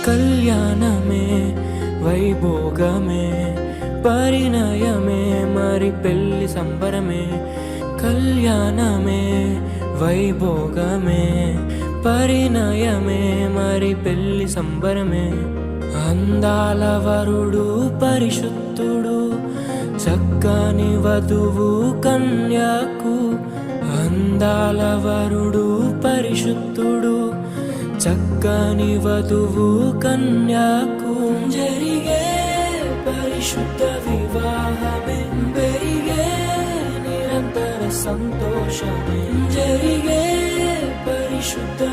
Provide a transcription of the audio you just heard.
కళ్యాణమే వైభోగమే పరిణయమే మరి పెళ్లి సంబరమే. కళ్యాణమే వైభోగమే పరిణయమే మరి పెళ్లి సంబరమే. అందాల వరుడు పరిశుద్ధుడు చక్కని వధువు కన్యాకు. అందాల వరుడు పరిశుద్ధుడు చక్కని వధువు కన్యాకు. జరిగే పరిశుద్ధ వివాహమే పెరిగే నిరంతర సంతోషమే. జరిగే పరిశుద్ధ